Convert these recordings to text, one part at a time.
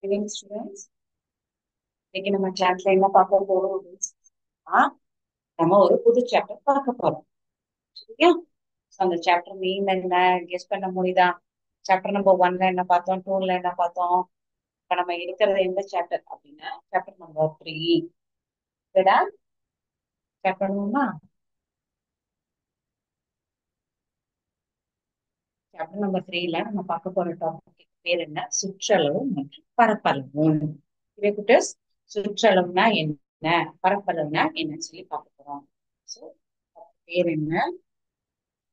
Evening students, இன்னைக்கு நம்ம கிளாஸ்ல என்ன பார்க்க போறோம் அப்படின்னு சொன்னா, நம்ம ஒரு புது சாப்டர் பார்க்க போறோம். சரியா? So, அந்த சாப்டர் நேம் என்ன கெஸ் பண்ண முடியுதா? சாப்டர் நம்பர் 1ல என்ன பார்த்தோம், 2ல என்ன பார்த்தோம்? இப்ப நம்ம இருக்கிறது எந்த சாப்டர் அப்படின்னா சாப்டர் நம்பர் 3. சரிடா? ஸ்டார்ட் பண்ணுவோமா? சாப்டர் நம்பர் 3ல நம்ம பார்க்க போற டாபிக் பேர் என்ன? சுற்றளவு மற்றும் பரப்பளவு. கிரியேட்டர்ஸ், சுற்றளவுனா என்ன, பரப்பளவுனா என்னன்னு சொல்லி பார்க்க போறோம். ஸோ பேர் என்ன?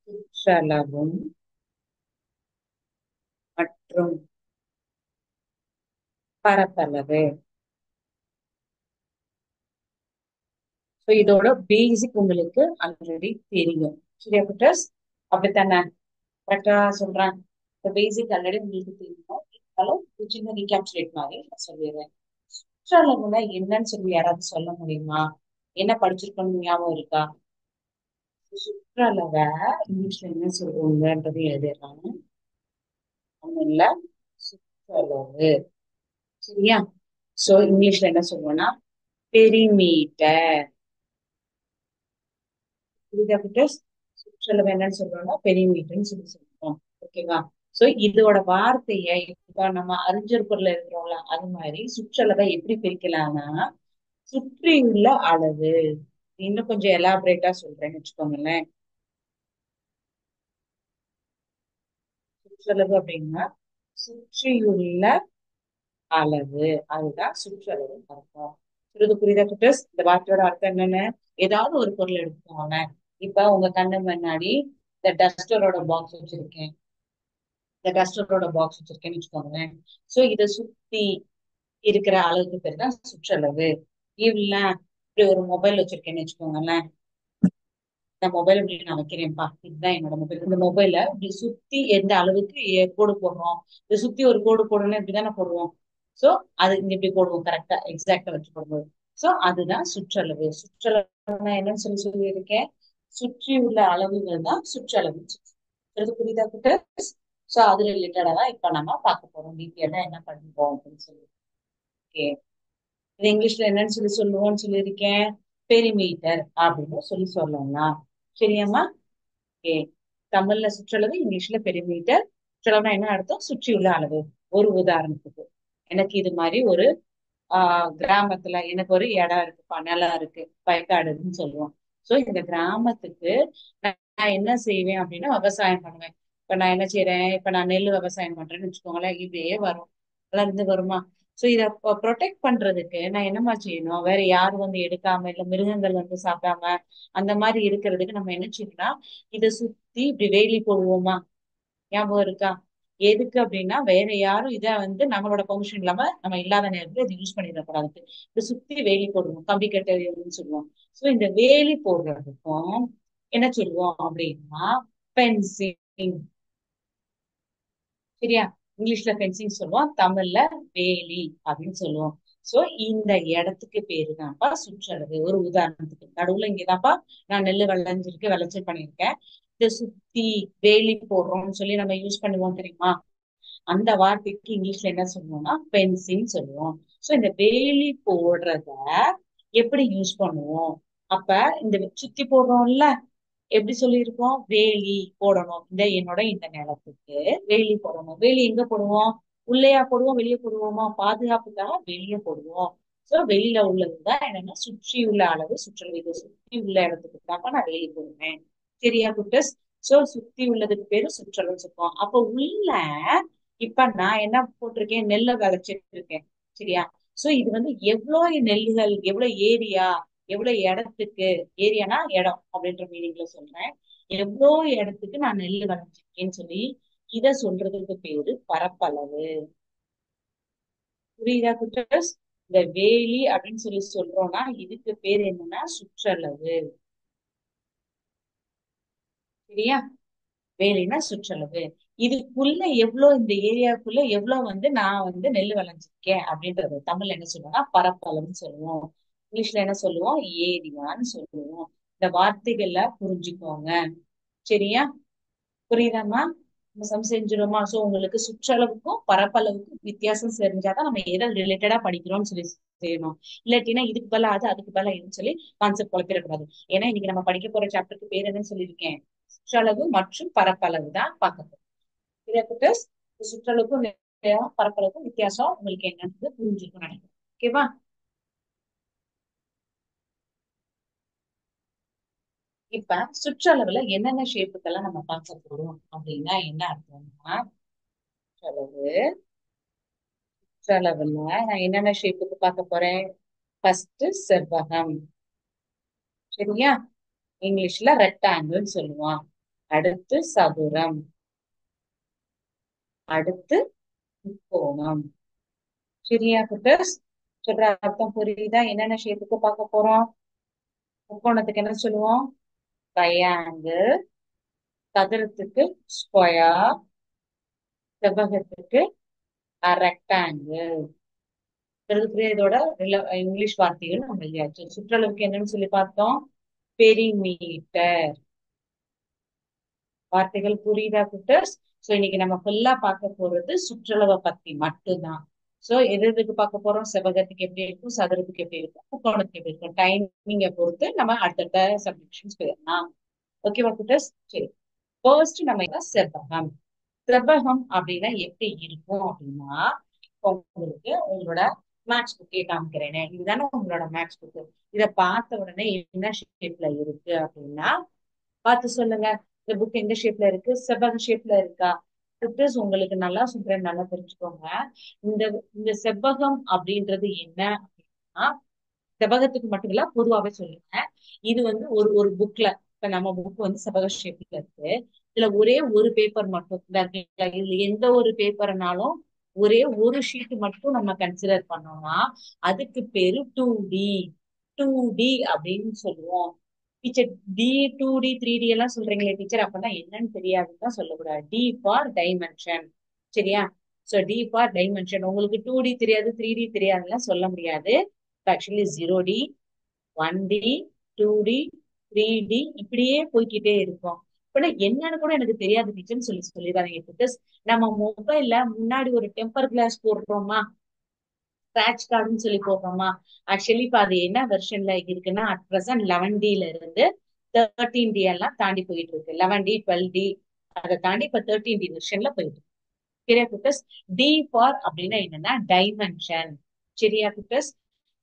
சுற்றளவும் மற்றும் பரப்பளவு. ஸோ இதோட பேசிக் உங்களுக்கு ஆல்ரெடி தெரியும். சரியா குட்டர்ஸ்? அப்படித்தானே? கரெக்டா சொல்றேன். இந்த பேசிக் ஆல்ரெடி உங்களுக்கு தெரியும். இருந்தாலும் ஒரு சின்ன ரீகேப்சுலேட் மாதிரி நான் சொல்லிடுறேன். சுற்றளவுனா என்னன்னு சொல்லி யாராவது சொல்ல முடியுமா? என்ன படிச்சிருக்கணும் ஞாபகம் இருக்கா? சுற்றளவை இங்கிலீஷ்ல என்ன சொல்லுவாங்கன்றது எழுதிடுறாங்க. ஒண்ணும் இல்ல, சுற்றளவு. சரியா? சோ இங்கிலீஷ்ல என்ன சொல்லுவோம்னா பெரிமீட்டர். புரியுதா குட்டீஸ்? சுற்றளவு என்னன்னு சொல்றோம்னா பெரிமீட்டர்னு சொல்லி சொல்றோம். ஓகேவா? சோ இதோட வார்த்தையை இப்ப நம்ம அறிஞர் பொருள்ல இருக்கிறோம்ல, அது மாதிரி சுற்றளவை எப்படி பிரிக்கலாம்னா சுற்றியுள்ள அளவு. இன்னும் கொஞ்சம் எலாபரேட்டா சொல்றேன்னு வச்சுக்கோங்களேன். சுற்றளவு அப்படின்னா சுற்றியுள்ள அளவு, அதுதான் சுற்றளவு அர்த்தம். சொல்றது புரியுதா குட்டீஸ்? இந்த வார்த்தையோட அர்த்தம் என்னன்னு ஏதாவது ஒரு பொருள் எடுத்துக்கோங்க. இப்ப உங்க கண்ணு முன்னாடி இந்த டஸ்டரோட பாக்ஸ் வச்சிருக்கேன். இந்த டஸ்டரோட பாக்ஸ் வச்சிருக்கேன்னு வச்சுக்கோங்களேன். சோ இத சுத்தி இருக்கிற அளவுக்கு பேர் தான் சுற்றளவு. இல்ல இப்படி ஒரு மொபைல் வச்சிருக்கேன்னு வச்சுக்கோங்களேன். இந்த மொபைல் இப்படி நான் வைக்கிறேன்ப்பா, இதுதான் என்னோட மொபைல். இந்த மொபைல இப்படி சுத்தி எந்த அளவுக்கு கோடு போடுறோம், இதை சுத்தி ஒரு கோடு போடணும் இப்படிதானே போடுவோம். சோ அது இங்க இப்படி போடுவோம், கரெக்டா எக்ஸாக்டா வச்சு போடும்போது. சோ அதுதான் சுற்றளவு. சுற்றளவுனா என்னன்னு சொல்லி சொல்லியிருக்கேன். சுற்றி உள்ள அளவுகள் தான் சுற்றளவு. அது புரியுதா கிட்ட? சோ அது ரிலேட்டடா தான் இப்ப நம்ம பார்க்க போறோம். டீட்டெயிலா என்ன பண்ணுவோம் அப்படின்னு சொல்லி. ஓகே, இது இங்கிலீஷ்ல என்னன்னு சொல்லி சொல்லுவோம்னு சொல்லியிருக்கேன். பெரிமீட்டர் அப்படின்னு சொல்லி சொல்லலாம். சரியாம்மா? ஓகே, தமிழ்ல சுற்றளவு, இங்கிலீஷ்ல பெரிமீட்டர். சுற்றளவுனா என்ன அர்த்தம்? சுற்றியுள்ள அளவு. ஒரு உதாரணத்துக்கு, எனக்கு இது மாதிரி ஒரு கிராமத்துல எனக்கு ஒரு இடம் இருக்குப்பா, நிலம் இருக்கு, வயக்காடுன்னு சொல்லுவோம். சோ இந்த கிராமத்துக்கு நான் என்ன செய்வேன் அப்படின்னா விவசாயம் பண்ணுவேன். இப்ப நான் என்ன செய்யறேன், இப்ப நான் நெல் விவசாயம் பண்றேன்னு வச்சுக்கோங்களேன், இதே வரும், வளர்ந்து வருமா. சோ இத ப்ரொடெக்ட் பண்றதுக்கு நான் என்னமா செய்யணும், வேற யாரும் வந்து எடுக்காம இல்ல மிருகங்கள் வந்து சாப்பிடாம அந்த மாதிரி இருக்கிறதுக்கு நம்ம என்ன செய்யணும்னா இதை சுத்தி இப்படி வேலி போடுவோமா. ஞாபகம் இருக்கா? எதுக்கு அப்படின்னா வேற யாரும் இதை வந்து நம்மளோட பெர்மிஷன் இல்லாம நம்ம இல்லாத நேரத்துல இது யூஸ் பண்ணிடக்கூடாது. இதை சுத்தி வேலி போடுவோம், கம்பி கட்டைன்னு சொல்லுவோம். சோ இந்த வேலி போடுறதுக்கும் என்ன சொல்லுவோம் அப்படின்னா ஃபென்சிங். சரியா? இங்கிலீஷ்ல ஃபென்சிங் சொல்லுவோம், தமிழ்ல வேலி அப்படின்னு சொல்லுவோம். சோ இந்த இடத்துக்கு பேரு தான்ப்பா சுற்றளவு. ஒரு உதாரணத்துக்கு நடுவுல இங்கதான்ப்பா நான் நெல்லு விளைஞ்சிருக்கு, விளைச்சல் பண்ணியிருக்கேன், இதை சுத்தி வேலி போடுறோம்னு சொல்லி நம்ம யூஸ் பண்ணுவோம் தெரியுமா. அந்த வார்த்தைக்கு இங்கிலீஷ்ல என்ன சொல்லுவோம்னா ஃபென்சிங் சொல்லுவோம். சோ இந்த வேலி போடுறத எப்படி யூஸ் பண்ணுவோம்? அப்ப இந்த சுத்தி போடுறோம்ல, எப்படி சொல்லியிருக்கோம், வேலி போடணும், இந்த என்னோட இந்த நிலத்துக்கு வேலி போடணும். வேலி எங்க போடுவோம்? உள்ளேயா போடுவோம், வெளியே போடுவோமா? பாதுகாப்புக்காக வெளியே போடுவோம். சோ வெளியில உள்ளதுதான் என்னன்னா சுற்றி உள்ள அளவு சுற்றளவு. இதை சுற்றி உள்ள இடத்துக்கு தான் நான் வேலி போடுவேன். சரியா குட்டஸ்? சோ சுத்தி உள்ளதுக்கு பேரு சுற்றளவு சொல்லுவோம். அப்ப உள்ள இப்ப நான் என்ன போட்டிருக்கேன், நெல்லை விளைச்சிட்டு இருக்கேன். சரியா? சோ இது வந்து எவ்வளவு நெல்லுகள், எவ்வளவு ஏரியா, எவ்வளவு இடத்துக்கு, ஏரியானா இடம் அப்படின்ற மீனிங்ல சொல்றேன், எவ்வளோ இடத்துக்கு நான் நெல் விளைஞ்சிருக்கேன்னு சொல்லி இத சொல்றதுக்கு பேரு பரப்பளவு. புரியுதா குட்டஸ்? இந்த வேலி அப்படின்னு சொல்லி சொல்றோம்னா இதுக்கு பேர் என்னன்னா சுற்றளவு. சரியா? வேலினா சுற்றளவு. இதுக்குள்ள எவ்வளவு, இந்த ஏரியாவுக்குள்ள எவ்வளவு வந்து நான் வந்து நெல் விளைஞ்சிருக்கேன் அப்படின்றது தமிழ்ல என்ன சொல்லுவோம்னா பரப்பளவுன்னு சொல்லுவோம். இங்கிலீஷ்ல என்ன சொல்லுவோம், ஏரியான்னு சொல்லுவோம். இந்த வார்த்தைகள்ல புரிஞ்சுக்கோங்க. சரியா? புரியுதாம்மா? நம்ம சம் செஞ்சிருமா? சோ உங்களுக்கு சுற்றளவுக்கும் பரப்பளவுக்கும் வித்தியாசம் தெரிஞ்சாதான் நம்ம எதை ரிலேட்டடா படிக்கிறோம்னு சொல்லி செய்யணும். இல்லாட்டினா இதுக்கு பதிலா அது அதுக்கு பதிலா இதுன்னு சொல்லி கான்செப்ட் குழப்பிடக்கூடாது. ஏன்னா இன்னைக்கு நம்ம படிக்க போற சாப்டருக்கு பேர் என்னன்னு சொல்லியிருக்கேன், சுற்றளவு மற்றும் பரப்பளவு தான் பார்க்க போறோம். இதை பத்தி சுற்றளவுக்கும் பரப்பளவுக்கும் வித்தியாசம் உங்களுக்கு என்னன்றது புரிஞ்சிருக்கும் நினைக்கிறேன். ஓகேவா? இப்ப சுற்றளவுல என்னென்ன ஷேப்புக்கெல்லாம் நம்ம பார்க்க போறோம் அப்படின்னா என்ன அர்த்தம்னா, சுற்றளவு சுற்றளவுல நான் என்னென்ன ஷேப்புக்கு பார்க்க போறேன்? ஃபர்ஸ்ட் செவ்வகம். சரியா? இங்கிலீஷ்ல ரெக்டாங்கிள் சொல்லுவான். அடுத்து சதுரம். அடுத்து முக்கோணம். சரியா குட்டஸ்? சொல்ற அர்த்தம் புரியுதா? என்னென்ன ஷேப்புக்கு பார்க்க போறோம்? முக்கோணத்துக்கு என்ன சொல்லுவோம்? ட்ரையாங்கிள். சதுரத்துக்கு ஸ்கொயர். செவ்வகத்துக்கு ரெக்டாங்கிள். இதோட இங்கிலீஷ் வார்த்தைகள் நம்ம இல்லையாச்சு. சுற்றளவுக்கு என்னன்னு சொல்லி பார்த்தோம்? பெரிமீட்டர். வார்த்தைகள் புரியுதா குட்டர்ஸ்? சோ இன்னைக்கு நம்ம ஃபுல்லா பார்க்க போறது சுற்றளவை பத்தி மட்டும்தான். சோ எது எதுக்கு பார்க்க போறோம்? செவ்வகத்துக்கு எப்படி இருக்கும், சதுரத்துக்கு எப்படி இருக்கும், முக்கோணத்துக்கு எப்படி இருக்கும், டைமிங்கை பொறுத்து நம்ம அடுத்தடுத்த சப்டிவிஷன்ஸ் போயிடலாம். ஓகேவா குட்டர்ஸ்? சரி, ஃபர்ஸ்ட் நம்ம செவ்வகம். செவ்வகம் அப்படின்னா எப்படி இருக்கும் அப்படின்னா, உங்களுக்கு உங்களோட மேக்ஸ் புக்கே காமிக்கிறேனே, இதுதானே உங்களோட மேக்ஸ் புக். இத பார்த்த உடனே என்ன ஷேப்ல இருக்கு அப்படின்னா பார்த்து சொல்லுங்க. இந்த புக் எந்த ஷேப்ல இருக்கு? செவ்வக ஷேப்ல இருக்கா? புட்டர்ஸ் உங்களுக்கு நல்லா சொல்றேன், நல்லா தெரிஞ்சுக்கோங்க. இந்த இந்த செவ்வகம் அப்படின்றது என்ன அப்படின்னா, செவ்வகத்துக்கு மட்டும் இல்ல, பொதுவாவே சொல்லுங்க. இது வந்து ஒரு ஒரு புக்ல, இப்ப நம்ம புக் வந்து செவ்வக ஷேப்ல இருக்கு. இதுல ஒரே ஒரு பேப்பர் மட்டும் இந்த இருக்குல்ல, இதுல எந்த ஒரு பேப்பர்னாலும் ஒரே ஒரு ஷீட் மட்டும் நம்ம கன்சிடர் பண்ணோம்னா அதுக்கு பேரு 2D. 2D அப்படின்னு சொல்லுவோம். டீச்சர் டி, 2D 3D எல்லாம் சொல்றீங்களே டீச்சர், அப்பதான் என்னன்னு தெரியாதுன்னு தான் சொல்லக்கூடாது. D for dimension. சரியா? So D for dimension. உங்களுக்கு 2D தெரியாது 3D தெரியாதுலாம் சொல்ல முடியாது. Actually 0D, 1D, 2D, 3D இப்படியே போய்க்கிட்டே இருக்கும். இப்ப என்னன்னு கூட எனக்கு தெரியாது டீச்சர்னு சொல்லி சொல்லிடுறாங்க. பிகாஸ் நம்ம மொபைல்ல முன்னாடி ஒரு டெம்பர் கிளாஸ் போடுறோமா, ஸ்கிராட்ச் கார்டுன்னு சொல்லி போடுறோமா. ஆக்சுவலி இப்ப அது என்ன வெர்ஷன்ல இருக்குன்னா, அட் பிரசன்ட் 11Dல இருந்து 13D எல்லாம் தாண்டி போயிட்டு இருக்கு. 11D, 12D அதை தாண்டி இப்ப 13D வெர்ஷன்ல போயிட்டு இருக்கு. சரியா குட்டஸ்? டி ஃபார் அப்படின்னா என்னன்னா டைமென்ஷன். சரியா குட்டஸ்?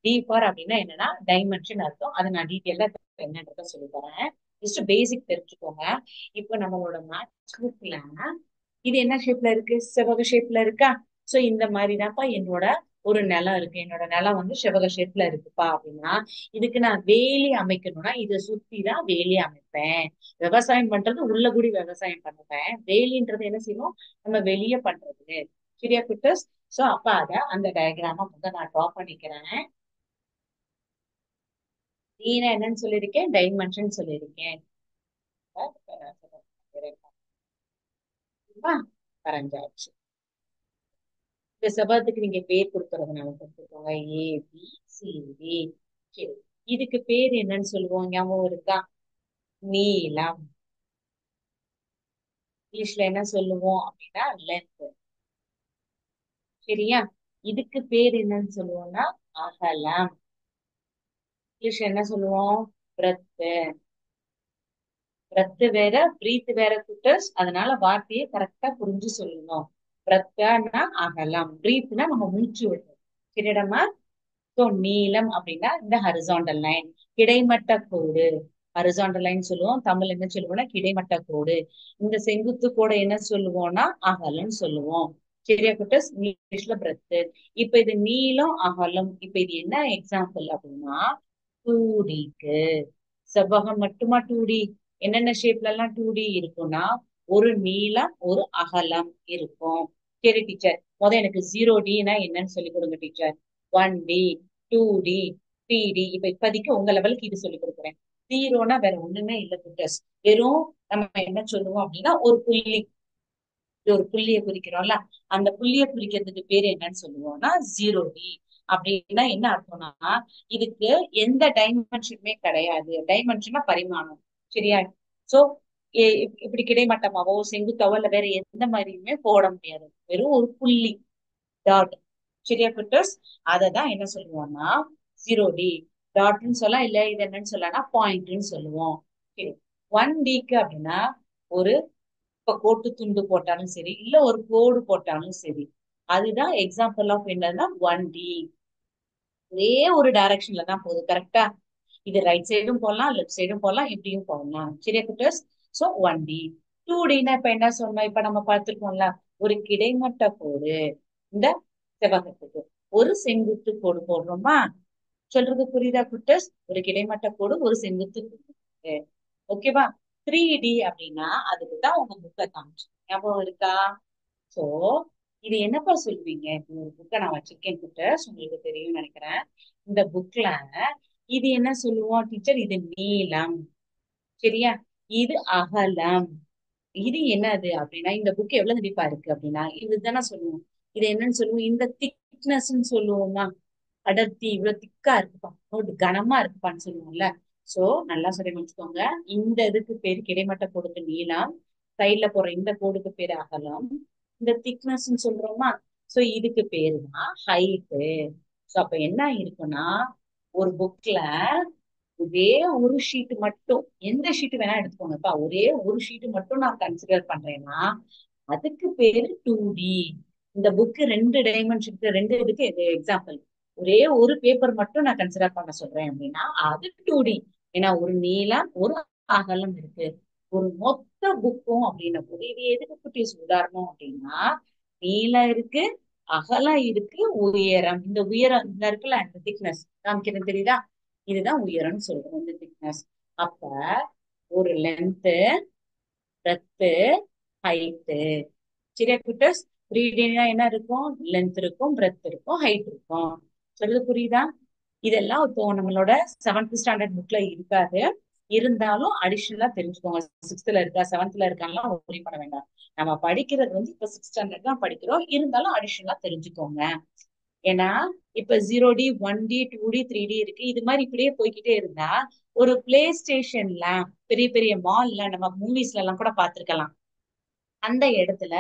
டி ஃபார் அப்படின்னா என்னன்னா டைமென்ஷன் அர்த்தம். அதை நான் டீட்டெயிலா என்னன்றத சொல்லி தரேன். ஜஸ்ட் பேசிக் தெரிஞ்சுக்கோங்க. இப்ப நம்மளோட மேத்ஸ் புக்ல இது என்ன ஷேப்ல இருக்கு? செவ்வக ஷேப்ல இருக்கா? சோ இந்த மாதிரிதான்ப்பா என்னோட ஒரு நிலம் இருக்கு. என்னோட நிலம் வந்து செவ்வக ஷேப்ல இருக்குப்பா அப்படின்னா, இதுக்கு நான் வேலி அமைக்கணும்னா இதை சுத்தி தான் வேலி அமைப்பேன். விவசாயம் பண்றது உள்ள கூடி விவசாயம் பண்ணுவேன். வேலின்றது என்ன செய்வோம்? நம்ம வெளியே பண்றது. சரியா குட்டஸ்? சோ அப்ப அந்த டயக்ராம வந்து நான் டிரா பண்ணிக்கிறேன். நீனா என்னன்னு சொல்லியிருக்கேன்? டைமென்ஷன் சொல்லியிருக்கேன். வரைஞ்சாச்சு. இந்த செவ்வகத்துக்கு நீங்க பேர் கொடுக்கறதுனால கொடுத்துக்கோங்க, ABCD. சரி, இதுக்கு பேர் என்னன்னு சொல்லுவோம்? ஞாபகம் இருக்கா? நீளம். இங்கிலீஷ்ல என்ன சொல்லுவோம் அப்படின்னா லென்த். சரியா? இதுக்கு பேர் என்னன்னு சொல்லுவோம்னா அகலம். இங்கிலீஷ்ல என்ன சொல்லுவோம்? பிரெத். பிரெத் வேற, பிரீத் வேற குட்டர்ஸ். அதனால வார்த்தையை கரெக்டா புரிஞ்சு சொல்லணும். பிரெத்னா அகலம், பிரீத்னா நம்ம மூச்சு விடுறோம். சரிடமா? சோ நீளம் அப்படின்னா இந்த ஹரிசாண்டல் லைன், கிடைமட்ட கோடு. ஹரிசாண்டல் லைன் சொல்லுவோம். தமிழ் என்ன சொல்லுவோம்னா கிடைமட்ட கோடு. இந்த செங்குத்து கோடை என்ன சொல்லுவோம்னா அகலம் சொல்லுவோம். சரியா குட்டஸ்? இங்கிலீஷ்ல பிரெத். இப்ப இது நீளம் அகலம். இப்ப இது என்ன எக்ஸாம்பிள் அப்படின்னா 2Dக்கு. செவ்வகம் மட்டுமா 2D? என்னென்ன ஷேப்ல எல்லாம் 2D இருக்கும்னா, ஒரு நீளம் ஒரு அகலம் இருக்கும். சரி டீச்சர், எனக்கு 0Dனா என்னன்னு சொல்லி கொடுங்க டீச்சர். 1D, 2D, 3D. இப்ப இப்போதைக்கு உங்க லெவலுக்கு இது சொல்லி கொடுக்குறேன். ஜீரோனா வேற ஒண்ணுமே இல்ல டீச்சர்ஸ். வெறும் நம்ம என்ன சொல்லுவோம் அப்படின்னா ஒரு புள்ளி. ஒரு புள்ளியை குறிக்கிறோம்ல, அந்த புள்ளியை குறிக்கிறதுக்கு பேர் என்னன்னு சொல்லுவோம்னா 0D. அப்படின்னா என்ன அர்த்தம்னா, இதுக்கு எந்த டைமென்ஷனுமே கிடையாது. டைமென்ஷனா பரிமாணம். சரியா? சோ இப்படி கிடைமட்டமாவோ செங்குத்தாவோ இல்ல வேற எந்த மாதிரியுமே போட முடியாது. வெறும் ஒரு புள்ளி, டாட். சரியா குட்டஸ்? அததான் என்ன சொல்லுவோம்னா 0D. டாட்னு சொல்லலாம், இல்ல இது என்னன்னு சொல்லலாம், பாயிண்ட்னு சொல்லுவோம். சரி. 1Dக்கு அப்படின்னா ஒரு இப்ப கோட்டு துண்டு போட்டாலும் சரி, இல்ல ஒரு கோடு போட்டாலும் சரி, அதுதான் எக்ஸாம்பிள் ஆஃப் என்னன்னா 1D. ஒரே ஒரு டைரக்ஷன்ல தான் போகுது. கரெக்டா? இது ரைட் சைடும் போடலாம், லெஃப்ட் சைடும் போடலாம், இப்படியும் போடலாம். சரியா குட்டர்ஸ்? So 1D. 2Dனா இப்ப என்ன சொன்னோம்? இப்ப நம்ம பார்த்திருக்கோம்ல, ஒரு கிடைமட்ட கோடு இந்த செவ்வகத்துக்கு ஒரு செங்குத்து கோடு போடுறோமா? சொல்றது புரியுதா குட்டர்ஸ்? ஒரு கிடைமட்ட கோடு ஒரு செங்குத்து கோடு. ஓகேவா? 3D அப்படின்னா அதுக்கு தான் உங்க புக்கை காமிச்சு ஞாபகம் இருக்கா? சோ இது என்னப்பா சொல்லுவீங்க? இப்ப ஒரு புக்கை நான் வச்சிருக்கேன் குட்டர்ஸ், உங்களுக்கு தெரியும்னு நினைக்கிறேன். இந்த புக்ல இது என்ன சொல்லுவோம் டீச்சர்? இது நீளம். சரியா? இது அகலம். இது என்னது அப்படின்னா, இந்த புக் எவ்வளவு நீப்பா இருக்கு அப்படின்னா இதுதானே சொல்லுவோம். இது என்னன்னு சொல்லுவோம்? இந்த திக்னஸ் சொல்லுவோமா? அடர்த்தி இவ்வளவு திக்கா இருக்குப்பா, நோட்டு கனமா இருக்குப்பான்னு சொல்லுவோம்ல. சோ நல்லா சொல்லி வச்சுக்கோங்க. இந்த இதுக்கு பேரு கிடைமட்ட கோடுக்கு நீளம், சைட்ல போற இந்த கோடுக்கு பேரு அகலம், இந்த திக்னஸ் சொல்றோமா? சோ இதுக்கு பேரு தான் ஹைட்டு. சோ அப்ப என்ன இருக்குன்னா, ஒரு புக்ல ஒரே ஒரு ஷீட் மட்டும், எந்த ஷீட் வேணா எடுத்துக்கோங்கப்பா, ஒரே ஒரு ஷீட் மட்டும் நான் கன்சிடர் பண்றேன்னா அதுக்கு பேரு 2D. இந்த புக் ரெண்டு டைமென்ஷனுக்கு, ரெண்டு இதுக்கு எக்ஸாம்பிள். ஒரே ஒரு பேப்பர் மட்டும் நான் கன்சிடர் பண்ண சொல்றேன் அப்படின்னா அது 2D. ஏன்னா ஒரு நீளம் ஒரு அகலம் இருக்கு. ஒரு மொத்த புக்கும் அப்படின்ன போது இது எதுக்கு குட்டீஸ் உதாரணம் அப்படின்னா, நீளம் இருக்கு, அகலம் இருக்கு, உயரம். இந்த உயரம் இந்த இருக்குல்ல, இந்த திக்னஸ் காமிக்கிறது தெரியுதா? இதுதான் உயரம்னு சொல்றோம், இந்த திக்னஸ். அப்ப ஒரு லென்த், பிரெத்து, ஹைட்டு. சரியா குட்டஸ்? 3Dனா என்ன இருக்கும்? லென்த் இருக்கும், பிரெத் இருக்கும், ஹைட் இருக்கும். சொல்றது புரியுதா? இதெல்லாம் இப்போ நம்மளோட 7th ஸ்டாண்டர்ட் புக்ல இருக்காது. இருந்தாலும் அடிஷனலா தெரிஞ்சுக்கோங்க. 6th இருக்கா, 7th இருக்காலாம் ஒரே பண்ண வேண்டாம். நம்ம படிக்கிறது இப்ப 6th ஸ்டாண்டர்ட் தான் படிக்கிறோம். இருந்தாலும் அடிஷனலா தெரிஞ்சுக்கோங்க. ஏன்னா இப்ப 0D, 1D, 2D, 3D இருக்கு. இது மாதிரி இப்படியே போய்கிட்டே இருந்தா ஒரு பிளே ஸ்டேஷன்ல, பெரிய பெரிய மால்ல, நம்ம மூவிஸ்ல எல்லாம் கூட பார்த்திருக்கலாம். அந்த இடத்துல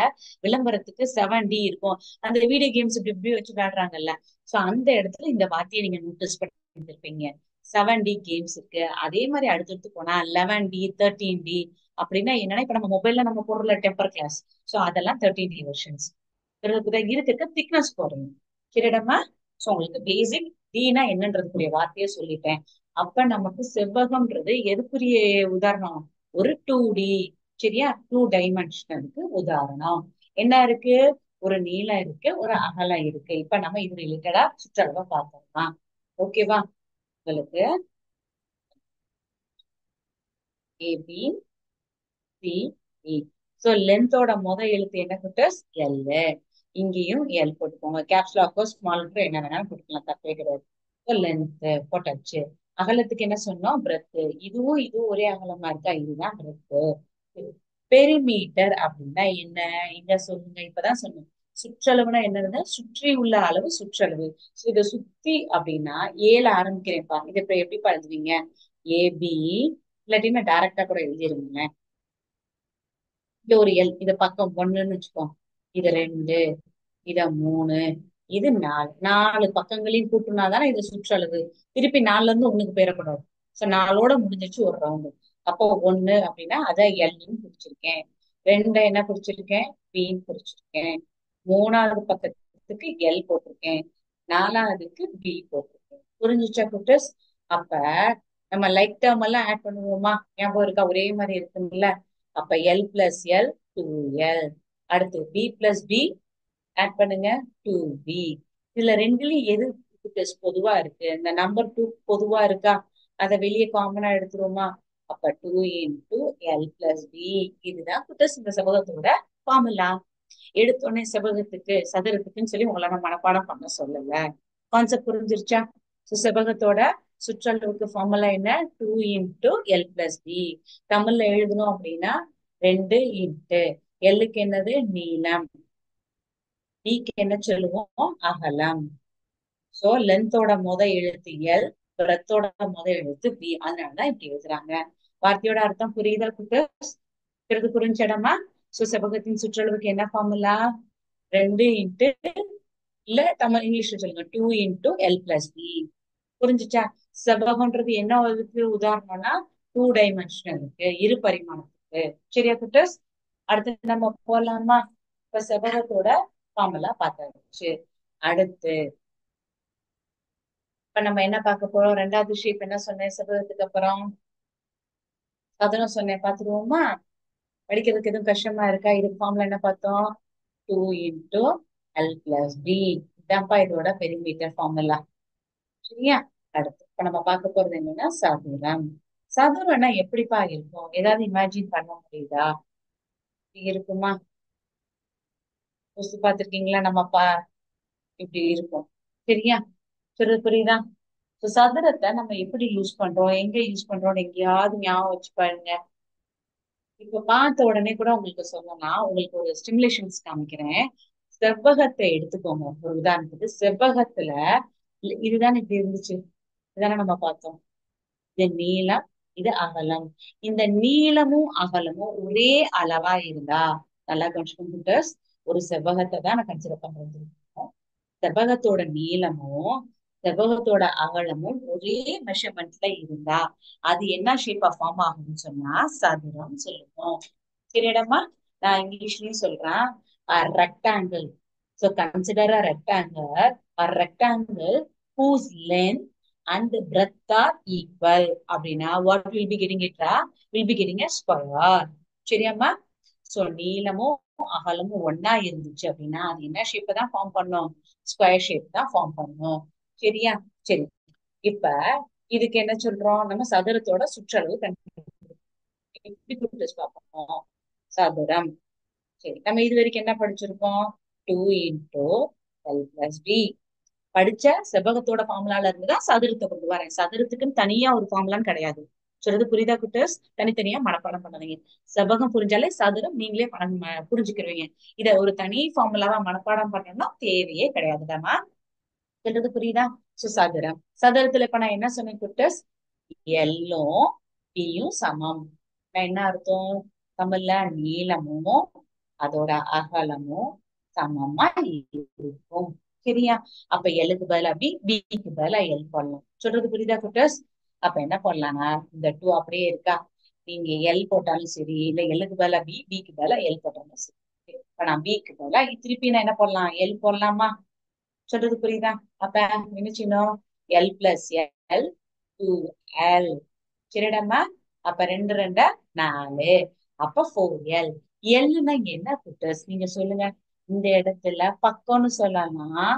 விளம்பரத்துக்கு 7D இருக்கும். அந்த வீடியோ கேம்ஸ் இப்படி இப்படி வச்சு விளையாடுறாங்கல்ல. சோ அந்த இடத்துல இந்த வார்த்தையை நீங்க நோட்டீஸ் பண்ணிருப்பீங்க. 7D கேம்ஸ் இருக்கு. அதே மாதிரி அடுத்தடுத்து போனா 11D, 13D அப்படின்னா என்னன்னா, இப்ப நம்ம மொபைல்ல நம்ம போடுற டெம்பர் கிளாஸ். சோ அதெல்லாம் 13D வெர்ஷன்ஸ். இருக்க திக்னஸ் போடுறோம். சரிடமா? சோ உங்களுக்கு பேசிக் டீனா என்னன்றதுக்குரிய வார்த்தையை சொல்லிட்டேன். அப்ப நமக்கு செவ்வகம்ன்றது எதுக்குரிய உதாரணம்? ஒரு 2D. சரியா? 2 டைமென்ஷனலுக்கு உதாரணம். என்ன இருக்கு? ஒரு நீளம் இருக்கு, ஒரு அகலம் இருக்கு. இப்ப நம்ம இது ரிலேட்டடா சுற்றளவை பார்த்தோம்னா ஓகேவா உங்களுக்கு? A B C E. சோ லென்த்தோட எழுத்து என்ன குட்டஸ்? எல். இங்கேயும் எல் போட்டுக்கோங்க. கேப்ஸ் லாக்கோ ஸ்மால் என்ன வேணாலும் போட்டுக்கலாம், தப்பே கிடையாது. லென்த் போட்டாச்சு. அகலத்துக்கு என்ன சொன்னோம்? பிரெத். இதுவும் ஒரே அகலமா இருக்கா? இதுதான் பிரெத். பெரிமீட்டர் அப்படின்னா என்ன? இங்க சொல்லுங்க. இப்பதான் சொன்னோம். சுற்றளவுனா என்னதுன்னா சுற்றி உள்ள அளவு சுற்றளவு. இதை சுத்தி அப்படின்னா ஏல ஆரம்பிக்கிறேன்ப்பா. இதை இப்ப எப்படி எழுதுவீங்க? ஏபி, இல்லாட்டின்னா டைரக்டா கூட எழுதிருங்க. இது ஒரு எல், இது பக்கம் ஒண்ணுன்னு வச்சுக்கோ. இது ரெண்டு, இத மூணு, இது நாலு. நாலு பக்கங்களையும் கூட்டினாதானே இது சுற்றளவு. திருப்பி நாலுல இருந்து ஒண்ணுக்கு போயிடக்கூடாது. சோ நாலோட முடிஞ்சிச்சு ஒரு ரவுண்டு. அப்போ ஒண்ணு அப்படின்னா அத எல்ன்னு குறிச்சிருக்கேன். ரெண்டு என்ன குறிச்சிருக்கேன்? பின்னு குறிச்சிருக்கேன். மூணாவது பக்கத்துக்கு எல் போட்டிருக்கேன். நாலாவதுக்கு பி போட்டிருக்கேன். புரிஞ்சுச்சா குட்டஸ்? அப்ப நம்ம லைக் டேர்ம் எல்லாம் ஆட் பண்ணுவோமா? ஞாபகம் இருக்கா? ஒரே மாதிரி இருக்குல்ல. அப்ப எல் பிளஸ் எல், 2L. அடுத்து பி பிளஸ் பி ஆட் பண்ணுங்க, 2B. இதுல ரெண்டுலயும் எது பொதுவா இருக்கு? இந்த நம்பர் 2 பொதுவா இருக்கா? அதை வெளியே காமனா எடுத்துருவோமா? அப்ப 2 × L + B. இதுதான் குட்டஸ் இந்த செவ்வகத்தோட ஃபார்முலா. எடுத்தோடனே செவ்வகத்துக்கு சதுரத்துக்குன்னு சொல்லி உங்களை நான் மனப்பாடம் பண்ண சொல்லல. கான்செப்ட் புரிஞ்சிருச்சா? செவ்வகத்தோட சுற்றளவுக்கு ஃபார்முலா என்ன? 2 × L + B. தமிழ்ல எழுதணும் அப்படின்னா 2 இன்ட்டு எல்லுக்கு என்னது? நீளம். பிக்கு என்ன சொல்லுவோம்? அகலம். சோ லென்த்தோட எழுத்து எல், பிரெத்தோட எழுத்து பி. அதனாலதான் இப்படி எழுதுறாங்க. வார்த்தையோட அர்த்தம் புரியுதா குட்டர்ஸ்? பிறகு புரிஞ்சடமா? சோ செவ்வகத்தின் சுற்றளவுக்கு என்ன ஃபார்முலா? 2 இல்ல தமிழ் இங்கிலீஷ்ல சொல்லுங்க, 2 × L + B. புரிஞ்சுச்சா? செவ்வகம்ன்றது என்ன அதுக்கு உதாரணம்னா 2 டைமென்ஷனலுக்கு, இரு பரிமாணத்துக்கு. சரியா குட்டஸ்? அடுத்து நம்ம போலாமா? இப்ப செவ்வகத்தோட ஃபார்முலா பார்த்தாச்சு. அடுத்து இப்ப நம்ம என்ன பார்க்க போறோம்? ரெண்டாவது ஷேப் என்ன சொன்னேன் செவ்வகத்துக்கு அப்புறம்? சதுரம் சொன்னேன், பாத்துருவோமா? படிக்கிறதுக்கு எதுவும் கஷ்டமா இருக்கா? இதுக்கு ஃபார்முலா என்ன பார்த்தோம்? 2 × L + B. இதான்ப்பா இதோட பெரிமீட்டர் ஃபார்முலா. சரியா? அடுத்து இப்ப நம்ம பார்க்க போறது என்னன்னா சதுரம். சதுரம்னா எப்படிப்பா இருக்கும்? ஏதாவது இமேஜின் பண்ண முடியுதா? இப்படி இருக்குமா? யோசிச்சு பார்த்திருக்கீங்களா? இப்படி இருக்கும். சரியா? சரி, புரியுதா? So, சதுரத்தை நம்ம எப்படி யூஸ் பண்றோம், எங்க யூஸ் பண்றோம், எங்கேயாவது ஞாபகம் வச்சு பாருங்க. இப்ப பார்த்த உடனே கூட உங்களுக்கு சொல்லணும்னா உங்களுக்கு ஒரு ஸ்டிமுலேஷன்ஸ் காமிக்கிறேன். செவ்வகத்தை எடுத்துக்கோங்க. ஒரு உதாரணத்துக்கு செவ்வகத்துல இதுதான் இப்படி இருந்துச்சு. இதுதானே நம்ம பார்த்தோம். இது நீளம், இது அகலம். இந்த நீளமும் அகலமும் ஒரே அளவா இருந்தா, நல்லா கம்ப்யூட்டர்ஸ், ஒரு செவ்வகத்தை தான் நான் கன்சிடர் பண்றது. செவ்வகத்தோட நீளமும் செவ்வகத்தோட அகலமும் ஒரே மெஷர்மெண்ட்ல இருந்தா அது என்ன ஷேப்பா ஃபார்ம் ஆகும்னு சொன்னா சதுரம் சொல்லுவோம். சரிடமா? நான் இங்கிலீஷ்லயும் சொல்றேன். Rectangle. So consider a rectangle whose length and breadth are equal. அப்படின்னா what will be getting it? Will be getting a square. சரியாம்மா? சோ நீளமும் அகலமும் ஒன்னா இருந்துச்சு அப்படின்னா அது என்ன ஷேப் தான் ஃபார்ம் பண்ணும்? ஸ்கொயர் ஷேப் தான் ஃபார்ம் பண்ணும். சரியா? சரி. இப்ப இதுக்கு என்ன சொல்றோம்? நம்ம சதுரத்தோட சுற்றளவு பார்ப்போம். சதுரம். சரி, நம்ம இது வரைக்கும் என்ன படிச்சிருக்கோம்? 2 × L + B. படிச்ச செவ்வகத்தோட ஃபார்முலால இருந்துதான் சதுரத்தை கொண்டு வரேன். சதுரத்துக்குன்னு தனியா ஒரு ஃபார்முலான்னு கிடையாது. சொல்றது புரியுதா குட்டர்ஸ்? தனித்தனியா மனப்பாடம் பண்ணாதீங்க. செவ்வகம் புரிஞ்சாலே சதுரம் நீங்களே புரிஞ்சுக்கிருவீங்க. இத ஒரு தனி ஃபார்முலாவா மனப்பாடம் பண்ணணும்னா தேவையே கிடையாதுதாம்மா. சொல்றது புரியுதா? சோ சதுரம். சதுரத்துல இப்ப நான் என்ன சொன்னேன் குட்டர்ஸ்? எல்லும் பியும் சமம். நான் என்ன அர்த்தம்? தமிழ்ல நீளமும் அதோட அகலமும் சமமா இருக்கும். சரியா? அப்ப எல்லுக்கு பதிலா பி, பிக்கு பதிலா எல் போடலாம். சொல்றது புரியுதா குட்டர்ஸ்? அப்ப என்ன போடலாங்க? இந்த 2 அப்படியே இருக்கா? நீங்க எல் போட்டாலும் சரி, இல்ல எல்லுக்கு பதிலா பி, பிக்கு பதிலா எல் போட்டாலும் சரி. இப்ப நான் பிக்கு பதிலா திருப்பி நான் என்ன போடலாம்? எல் போடலாமா? சொல்றது புரியுதா? அப்ப என்ன செய்யணும்? L + L 2L. சரிடாமா? அப்ப 2 × 2 = 4. அப்ப 4L. எல்னா இங்க என்ன குட்டர்ஸ் நீங்க சொல்லுங்க. இந்த இடத்துல பக்கம்னு சொல்லலாம்.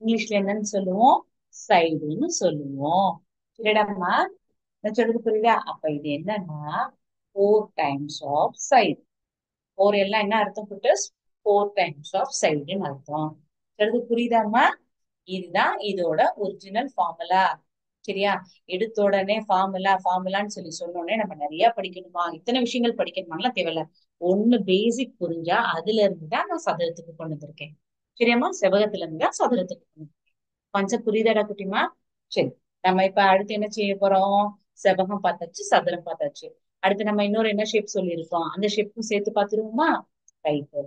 இங்கிலீஷ்ல என்னன்னு சொல்லுவோம்? சைடுன்னு சொல்லுவோம். சரிடாமா? நான் சொல்றது புரியுதா? அப்ப இது என்னன்னா 4 டைம்ஸ் ஆஃப் சைடு. 4 எல்லாம் என்ன அர்த்தம் குட்டர்ஸ்? 4 டைம்ஸ் ஆஃப் சைடுன்னு அர்த்தம். சொல்றது புரியுதாம்மா? இதுதான் இதோட ஒரிஜினல் ஃபார்முலா. சரியா? எடுத்த உடனே ஃபார்முலான்னு சொல்லி சொன்னோடனே நம்ம நிறைய படிக்கணுமா, இத்தனை விஷயங்கள் படிக்கணுமாலாம் தேவையில்ல. ஒண்ணு பேசிக் புரிஞ்சா அதுல இருந்துதான் நான் சதுரத்துக்கு கொண்டு வந்திருக்கேன். சரியாம்மா? செவ்வகத்துல இருந்து தான் சதுரத்துக்கு கொண்டு வந்திருக்கேன். கொஞ்சம் புரியுதாடா குட்டிமா? சரி. நம்ம இப்ப அடுத்து என்ன செய்ய போறோம்? செவ்வகம் பார்த்தாச்சு, சதுரம் பார்த்தாச்சு. அடுத்து நம்ம இன்னொரு என்ன ஷேப் சொல்லியிருக்கோம்? அந்த ஷேப்பும் சேர்த்து பார்த்துருவோமா? ரைட்.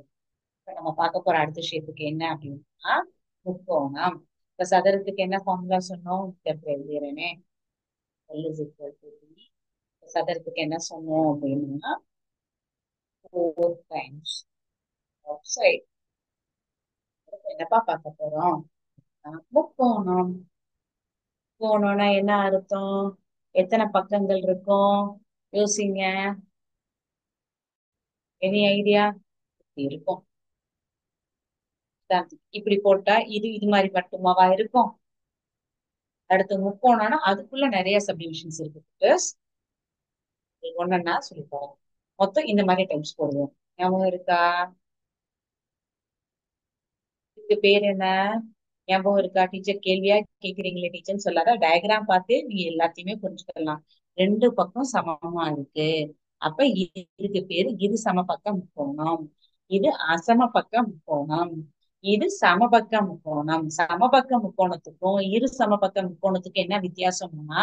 நம்ம பார்க்க போற அடுத்த ஷேப்புக்கு என்ன அப்படின்னா முக்கோணம். இப்ப சதுரத்துக்கு என்ன ஃபார்முலா சொன்னோம்? எழுதிறேனே. L = B. சதுரத்துக்கு என்ன சொன்னோம் அப்படின்னா 4 டைம்ஸ் ஆஃப் சைடு. என்னப்பா பார்க்க போறோம்? முக்கோணம். முக்கோணம்னா என்ன அர்த்தம்? எத்தனை பக்கங்கள் இருக்கும்? யோசிங்க. Any idea? இருக்கும். இப்படி போட்டா இது இது மாதிரி மட்டுமாவா இருக்கும்? அடுத்து முக்கோணம்னா அதுக்குள்ள நிறைய சப்டிவிஷன்ஸ் இருக்கு. ஒன்னொன்னா சொல்லி போறோம். மொத்தம் இந்த மாதிரி டைம்ஸ் போடுவோம். ஞாபகம் இருக்கா? இதுக்கு பேர் என்ன? ஞாபகம் இருக்கா? டீச்சர் கேள்வியா கேக்குறீங்களே டீச்சர்னு சொல்லாத, டயக்ராம் பார்த்து நீங்க எல்லாத்தையுமே புரிஞ்சுக்கலாம். 2 பக்கம் சமமா இருக்கு. அப்ப இதுக்கு பேரு இது சமபக்க முக்கோணம். இது அசம பக்க முக்கோணம். இது சமபக்க முக்கோணம். சமபக்க முக்கோணத்துக்கும் இரு சமபக்க முக்கோணத்துக்கும் என்ன வித்தியாசம்னா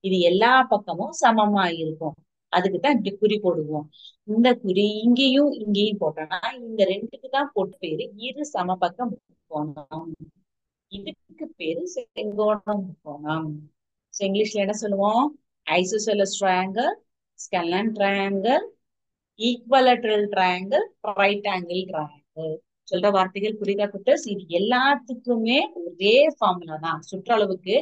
இது எல்லா பக்கமும் சமமா இருக்கும். அதுக்குதான் இப்படி குறி போடுவோம். இந்த குறி இங்கேயும் இங்கேயும் போட்டோம்னா இந்த ரெண்டுக்கு தான் போட்டு பேரு இரு சமபக்க முக்கோணம். இதுக்கு பேரு செங்கோண முக்கோணம். இங்கிலீஷ்ல என்ன சொல்லுவோம்? Isosceles triangle, scalene triangle, equilateral triangle, right angle triangle. சொல்ற வார்த்தைகள் புரியுதா குட்டஸ்? இது எல்லாத்துக்குமே ஒரே ஃபார்முலா தான். சுற்றளவுக்கு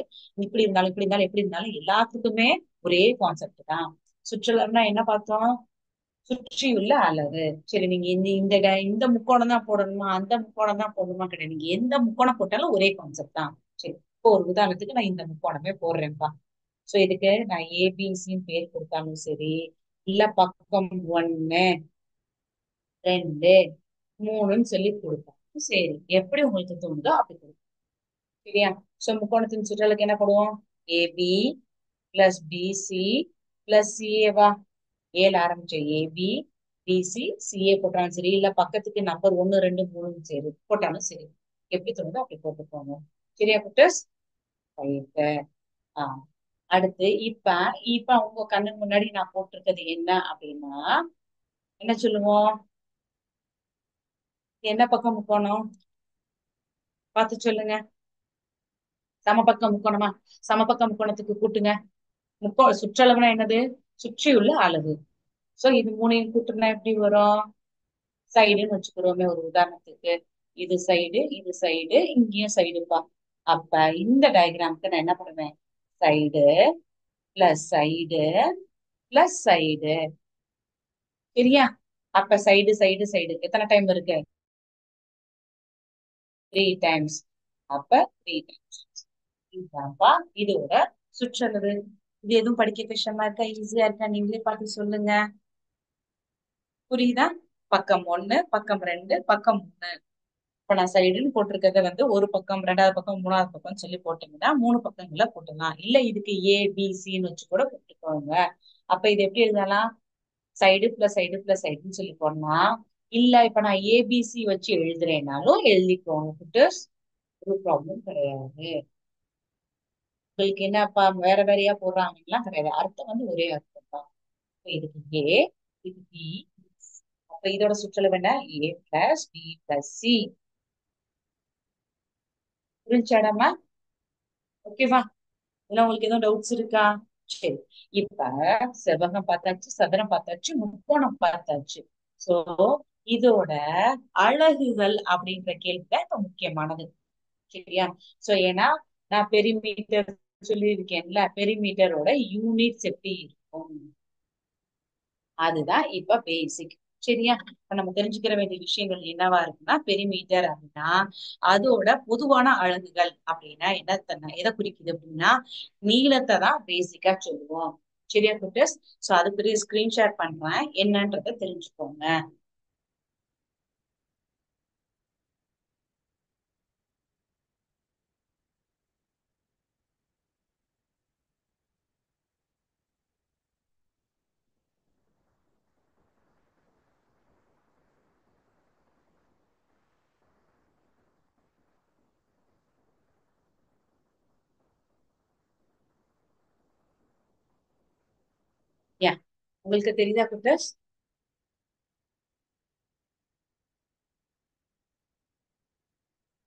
இப்படி இருந்தாலும் இப்படி இருந்தாலும் எப்படி இருந்தாலும் எல்லாத்துக்குமே ஒரே கான்செப்ட் தான். சுற்றளவுனா என்ன பார்த்தோம்? சுற்றியுள்ள அளவு. சரி, நீங்க இந்த முக்கோணம் தான் போடணுமா, அந்த முக்கோணம் தான் போடணுமா கிடையாது. நீங்க எந்த முக்கோணம் போட்டாலும் ஒரே கான்செப்ட் தான். சரி, இப்போ ஒரு உதாரணத்துக்கு நான் இந்த முக்கோணமே போடுறேன்ப்பா. சோ இதுக்கு நான் ஏபிசின்னு பேர் கொடுத்தாலும் சரி, இல்ல பக்கம் 1, 2, 3ன்னு சொல்லி கொடுப்போம். சரி, எப்படி உங்களுக்கு தோணுதோ அப்படி கொடுப்போம். சரியா? சோ முக்கோணத்தின் சுற்றளவுக்கு என்ன போடுவோம்? ஏபி பிளஸ் பிசி பிளஸ் சிஏவா? ஏல ஆரம்பிச்ச ஏபி பிசி சிஏ போட்டாலும் சரி, இல்ல பக்கத்துக்கு நம்பர் 1, 2, 3 சரி போட்டாலும் சரி, எப்படி தோணுதோ அப்படி போட்டுக்கோங்க. சரியா குட்டஸ்? ரைட்டு. ஆஹ் அடுத்து இப்ப இப்ப உங்க கண்ணுக்கு முன்னாடி நான் போட்டிருக்கிறது என்ன அப்படின்னா, என்ன சொல்லுவோம்? என்ன பக்கம் முக்கோணம் பார்த்து சொல்லுங்க. சமபக்கம் முக்கோணமா? சமபக்க முக்கோணத்துக்கு கூட்டுங்க. சுற்றளவுனா என்னது? சுற்றியுள்ள அளவு. சோ இது மூணையும் கூட்டுனா எப்படி வரும்? சைடுன்னு வச்சுக்கிறோமே ஒரு உதாரணத்துக்கு. இது சைடு, இது சைடு, இங்கேயும் சைடுப்பா. அப்ப இந்த டயக்ராமுக்கு நான் என்ன பண்ணுவேன்? Side plus side plus side. சரியா? அப்ப சைடு சைடு சைடு எத்தனை டைம் இருக்கு? 3 டைம்ஸ். அப்ப 3 டைம்ஸ். இதுதான்ப்பா இதோட சுற்றளவு. இது எதுவும் படிக்க கஷ்டமா இருக்கா, ஈஸியா இருக்கா? நீங்களே பார்த்து சொல்லுங்க. புரியுதா? பக்கம் 1, பக்கம் 2, பக்கம் 3. இப்ப நான் சைடுன்னு போட்டிருக்கிறத ஒரு பக்கம், ரெண்டாவது பக்கம், மூணாவது பக்கம் சொல்லி போட்டீங்கன்னா 3 பக்கங்களை போட்டுடலாம். இல்ல இதுக்கு ஏ பி சின்னு வச்சு கூட போட்டுக்கோங்க. அப்ப இது எப்படி எழுதலாம்? சைடு பிளஸ் சைடு பிளஸ் சைடுன்னு சொல்லி போடலாம். இல்ல இப்ப நான் ஏபிசி வச்சு எழுதுறேன்னாலும் எழுதிக்கோங்க குட்டஸ். ஒரு ப்ராப்ளம் கிடையாது. உங்களுக்கு என்னப்பா வேற வேறையா போடுறாங்கலாம் கிடையாது. அர்த்தம் ஒரே அர்த்தம் தான். இப்ப இதுக்கு ஏ, இது பி. அப்ப இதோட சுற்றளவு என்ன? ஏ பிளஸ் பி பிளஸ் சி. புரிஞ்சாடாமா? ஓகேவா? இல்ல உங்களுக்கு எதுவும் டவுட்ஸ் இருக்கா? சரி. இப்ப செவ்வகம் பார்த்தாச்சு, சதுரம் பார்த்தாச்சு, முக்கோணம் பார்த்தாச்சு. சோ இதோட அலகுகள் அப்படின்ற கேள்விதான் இப்ப முக்கியமானது. சரியா? சோ ஏன்னா நான் பெரிமீட்டர் சொல்லியிருக்கேன்ல, பெரிமீட்டரோட யூனிட்ஸ் எப்படி இருக்கும் அதுதான் இப்ப பேசிக். சரியா? இப்ப நம்ம தெரிஞ்சுக்கிற வேண்டிய விஷயங்கள் என்னவா இருக்குன்னா, பெரிமீட்டர் அப்படின்னா அதோட பொதுவான அலகுகள் அப்படின்னா என்ன, எதை குறிக்குது அப்படின்னா நீளத்தை தான் பேசிக்கா சொல்லுவோம். சரியா குட்டஸ்? சோ அதுக்குரிய ஸ்கிரீன்ஷாட் பண்றேன், என்னன்றத தெரிஞ்சுக்கோங்க. ஏன் உங்களுக்கு தெரியுதா குட்டஸ்?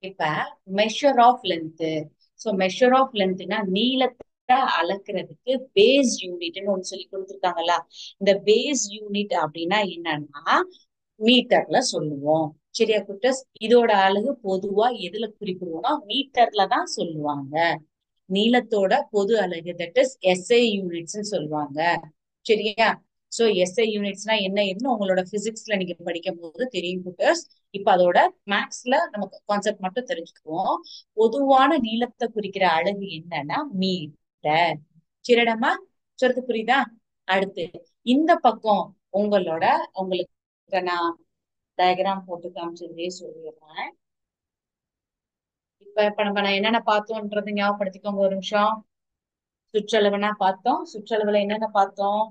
இப்ப measure of length. So measure of லென்த்னா நீளத்தை அளக்குறதுக்கு பேஸ் யூனிட்னு ஒண்ணு சொல்லி கொடுத்துருக்காங்கல்ல. இந்த பேஸ் யூனிட் அப்படின்னா என்னன்னா மீட்டர்ல சொல்லுவோம். சரியா குட்டஸ்? இதோட அலகு பொதுவா எதுல குறிப்பிடுவோம்னா மீட்டர்ல தான் சொல்லுவாங்க. நீளத்தோட பொது அலகு தட் இஸ் எஸ்ஐ யூனிட்ஸ் சொல்லுவாங்க. சரியா? சோ எஸ்ஐ யூனிட்ஸ்னா என்ன ஏதுன்னு உங்களோட பிசிக்ஸ்ல நீங்க படிக்கும் போது தெரியும் குட்டஸ். இப்ப அதோட மேக்ஸ்ல நமக்கு கான்செப்ட் மட்டும் தெரிஞ்சுக்குவோம். பொதுவான நீளத்தை குறிக்கிற அலகு என்னன்னா மீட்டர். சரிடமா? சொல்றது புரியுதா? அடுத்து இந்த பக்கம் உங்களோட உங்களுக்கு நான் டயக்ராம் போட்டு காமிச்சதே சொல்லிடுறேன். இப்ப நம்ம நான் என்னென்ன பார்த்தோம்ன்றது ஞாபகப்படுத்திக்கோங்க ஒரு நிமிஷம். சுற்றளவுனா பார்த்தோம். சுற்றளவுல என்னென்ன பார்த்தோம்?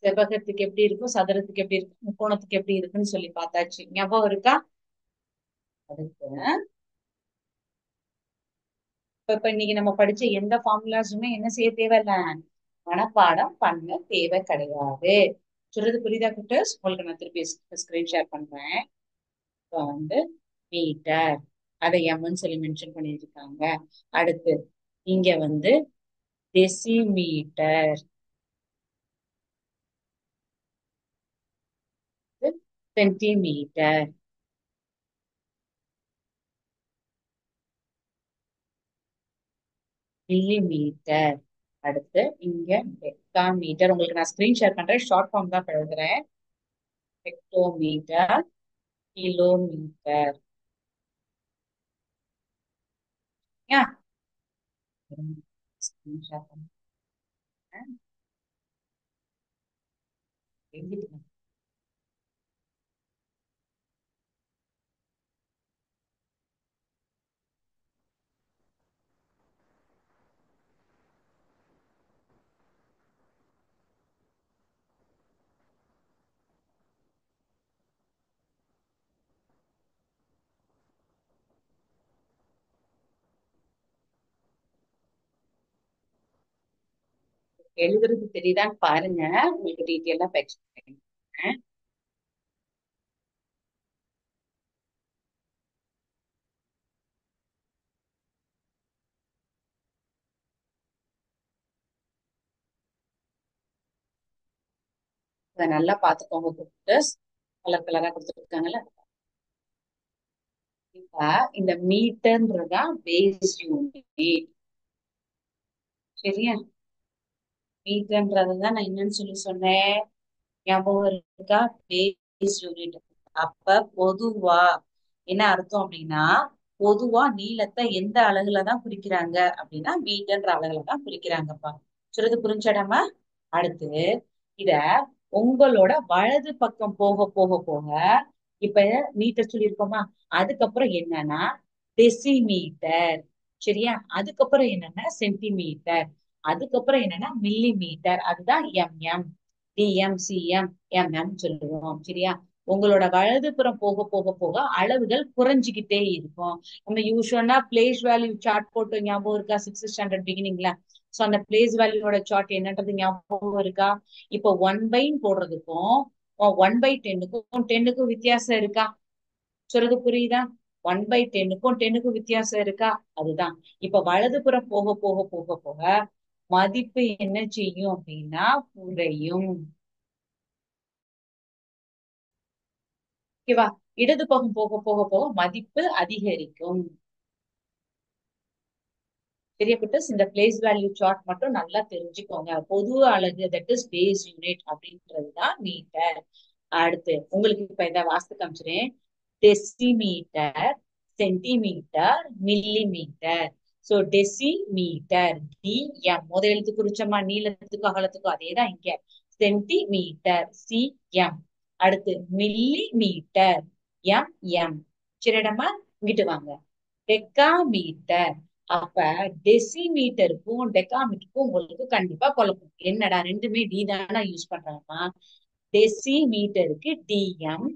செவ்வகத்துக்கு எப்படி இருக்கும், சதுரத்துக்கு எப்படி இருக்கும், முக்கோணத்துக்கு எப்படி இருக்குன்னு சொல்லி பார்த்தாச்சு. ஞாபகம் இருக்கா? அடுத்து இப்ப இன்னைக்கு நம்ம படிச்ச எந்த ஃபார்முலாஸுமே என்ன செய்ய தேவையில்ல, மனப்பாடம் பண்ண தேவை கிடையாது. சொல்றது புரியுதா குட்டஸ்? உங்களுக்கு நான் திருப்பி ஸ்கிரீன் ஷேர் பண்றேன். இப்போ வந்து மீட்டர், அதை எம்னு சொல்லி மென்ஷன் பண்ணியிருக்காங்க. அடுத்து இங்க வந்து டெசிமீட்டர், சென்டிமீட்டர், மில்லிமீட்டர். அடுத்து இங்க ஹெக்டாமீட்டர். உங்களுக்கு நான் ஸ்கிரீன் ஷேர் பண்றேன், ஷார்ட் ஃபார்ம் தான் எழுதுறேன். Hectometre, kilometre. Yeah screen share பண்றேன், எழுதிக்கலாம். எழுதுறது தெரியுதான்னு பாருங்க, உங்களுக்கு டீட்டெயிலா எக்ஸ்பிளைன் பண்றேன். இதை நல்லா பாத்துக்கோங்க குட்டஸ், கலர் கலரா கொடுத்துருக்காங்கல்ல. இப்ப இந்த மீட்டர்ன்றதா பேஸ் யூனிட். சரியா? மீட்டர்ன்றதுதான் நான் என்னன்னு சொல்லி சொன்னேன், ஞாபகம் இருக்கா? Base unit. அப்ப பொதுவா என்ன அர்த்தம் அப்படின்னா, பொதுவா நீளத்தை எந்த அலகுல தான் குறிக்கிறாங்க அப்படின்னா மீட்டர்ன்ற அலகுல தான் குறிக்கிறாங்கப்பா. சொல்றது புரிஞ்சாடாமா? அடுத்து இத உங்களோட வலது பக்கம் போக போக போக, இப்ப மீட்டர் சொல்லியிருக்கோமா, அதுக்கப்புறம் என்னன்னா டெசிமீட்டர். சரியா? அதுக்கப்புறம் என்னன்னா சென்டிமீட்டர், அதுக்கப்புறம் என்னன்னா மில்லி மீட்டர், அதுதான் எம்எம், டிஎம், சிஎம், எம்எம் சொல்லுவோம். சரியா? உங்களோட வலதுபுறம் போக போக போக அளவுகள் குறைஞ்சுக்கிட்டே இருக்கும். நம்ம யூஸ்வலா பிளேஸ் வேல்யூ சார்ட் போட்டு ஞாபகம் இருக்கா? 6th ஸ்டாண்டர்ட் பிகினிங்ல. சோ அந்த பிளேஸ் வேல்யூட சார்ட் என்னன்றது ஞாபகம் இருக்கா? இப்போ 1/, போடுறதுக்கும் 1/10க்கும் 10க்கும் வித்தியாசம் இருக்கா? சொல்றது புரியுதா? 1/10க்கும் 10க்கும் வித்தியாசம் இருக்கா? அதுதான். இப்ப வலதுபுறம் போக போக போக போக மதிப்பு என்ன செய்யும் அப்படின்னா குறையும். ஓகேவா? இடது பக்கம் போக போக போக மதிப்பு அதிகரிக்கும். பெரிய குட்டஸ், இந்த பிளேஸ் வேல்யூ சார்ட் மட்டும் நல்லா தெரிஞ்சுக்கோங்க. பொது அலகு, தட் இஸ் பேஸ் யூனிட் அப்படின்றதுதான் மீட்டர். அடுத்து உங்களுக்கு இப்ப இதை வாஸ்து காமிச்சிரேன். Decimetre, centimetre, millimetre. So decimetre, DM, முதல் எழுத்து குறிச்சோமா, நீளத்துக்கும் அகலத்துக்கும், அதேதான் இங்க. Centimetre, CM. அடுத்து மில்லிமீட்டர், எம்எம். சரிடமா? இங்கிட்டு வாங்க. டெக்காமீட்டர். அப்ப டெசிமீட்டருக்கும் டெக்காமீட்டருக்கும் உங்களுக்கு கண்டிப்பா குழப்பம். என்னடா ரெண்டுமே டி தானா யூஸ் பண்றாங்கம்மா? டெசிமீட்டருக்கு டிஎம்,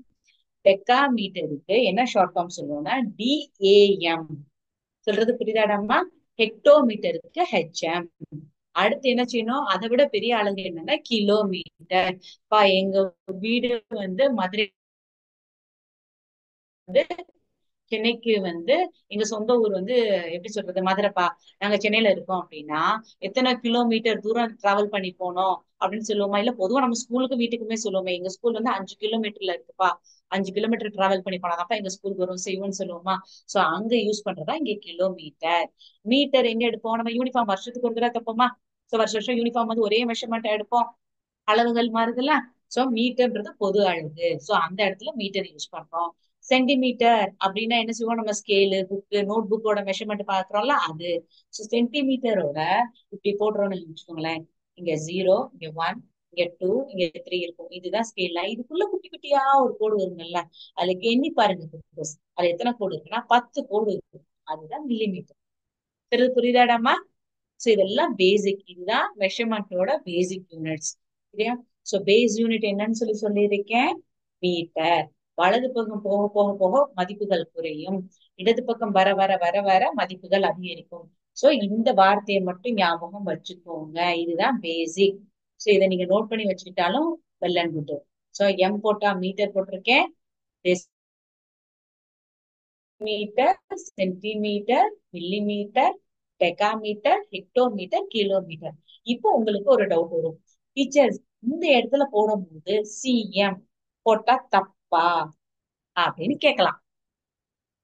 டெக்காமீட்டருக்கு என்ன ஷார்ட் ஃபார்ம் சொல்லுவோம்னா டிஏஎம். சொல்றது புரியுதாடாமா? ஹெக்டோமீட்டருக்கு ஹெச்எம். அடுத்து என்ன செய்யணும், அதை விட பெரிய அலகு என்னன்னா கிலோமீட்டர். எங்க வீடு வந்து மதுரை வந்து, சென்னைக்கு வந்து எங்க சொந்த ஊர் வந்து எப்படி சொல்றது மதுரைப்பா. நாங்க சென்னையில இருக்கோம் அப்படின்னா எத்தனை கிலோமீட்டர் தூரம் டிராவல் பண்ணி போனோம் அப்படின்னு சொல்லுவோமா? இல்ல பொதுவா நம்ம ஸ்கூலுக்கு வீட்டுக்குமே சொல்லுவோமே, எங்க ஸ்கூல் வந்து 5 கிலோமீட்டர்ல இருக்குப்பா, 5 கிலோமீட்டர் டிராவல் பண்ணி போனாதாப்பா எங்க ஸ்கூலுக்கு வரும் செய்வோம்னு சொல்லுவோமா? சோ அங்க யூஸ் பண்றதா இங்க கிலோமீட்டர். மீட்டர் எங்க எடுப்போம்? நம்ம யூனிஃபார்ம் வருஷத்துக்கு ஒரு தடவை தப்போமா? சோ வருஷம் வருஷம் யூனிஃபார்ம் வந்து ஒரே மெஷர்மெண்ட் எடுப்போம், அளவுகள் மாறுதுல்ல. சோ மீட்டர்ன்றது பொது அழகு, சோ அந்த இடத்துல மீட்டர் யூஸ் பண்றோம். சென்டிமீட்டர் அப்படின்னா என்ன செய்வோம், நம்ம ஸ்கேலு, புக்கு, நோட் புக்கோட மெஷர்மெண்ட் பாக்குறோம்ல அது. சோ சென்டிமீட்டரோட இப்படி போடுறோம்னு வச்சுக்கோங்களேன். இங்க 0, இங்க 1, இங்க 2, இங்க 3 இருக்கும். இதுதான் ஸ்கேல். இதுக்குள்ள குட்டி குட்டியா ஒரு கோடு வருங்கல்ல, அதுல எண்ணி பாருங்க குட்டீஸ். அது எத்தனை கோடு இருக்குன்னா 10 கோடு இருக்கு. அதுதான் மில்லிமீட்டர். புரியுதாடாமா? சோ இதெல்லாம் பேசிக், இதுதான் மெஷர்மெண்டோட பேசிக் யூனிட்ஸ். சரியா? சோ பேஸ் யூனிட் என்னன்னு சொல்லி சொல்லியிருக்கேன், மீட்டர். வலது பக்கம் போக போக போக மதிப்புகள் குறையும், இடது பக்கம் வர வர வர வர மதிப்புகள் அதிகரிக்கும். சோ இந்த வார்த்தையை மட்டும் ஞாபகம் வச்சுக்கோங்க. இதுதான் பேசிக். சோ இதை நீங்க நோட் பண்ணி வச்சுக்கிட்டாலும் well and good. So M போட்டா மீட்டர் போட்டிருக்கேன், metre, centimetre, millimetre, decametre, hectometre, kilometre. இப்போ உங்களுக்கு ஒரு டவுட் வரும், டீச்சர்ஸ் இந்த இடத்துல போடும்போது சிஎம் போட்டா தப்பா அப்படின்னு கேட்கலாம்.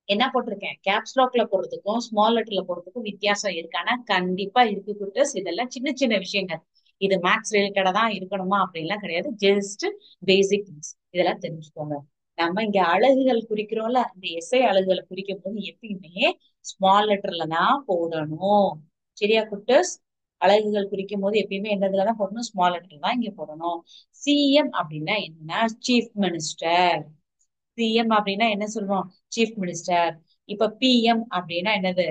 என்ன போட்டிருக்கேன், கேப்ஸ் லாக்ல போடுறதுக்கும் ஸ்மால் லெட்டர்ல போடுறதுக்கும் வித்தியாசம் இருக்கானா? கண்டிப்பா இருக்கு குட்டஸ். இதெல்லாம் சின்ன சின்ன விஷயங்கள். இது மேத்ஸ் ரிலேட்டடா தான் இருக்கணுமா அப்படின்லாம் கிடையாது. Just basic things. இதெல்லாம் தெரிஞ்சுக்கோங்க. நம்ம இங்க அலகுகள் குறிக்கிறோம்ல, இந்த எஸ்ஐ அலகுகளை குறிக்கும் போது எப்பயுமே ஸ்மால் லெட்டர்ல தான் போடணும். சரியா குட்டஸ்? அலகுகள் குறிக்கும் போது எப்பயுமே எந்ததுல தான் போடணும்? ஸ்மால் லெட்டர் தான் இங்க போடணும். சிஎம் அப்படின்னா என்னன்னா சீஃப் மினிஸ்டர். சிஎம் அப்படின்னா என்ன சொல்லுவோம்? Chief minister. இப்ப பிஎம் அப்படின்னா என்னது?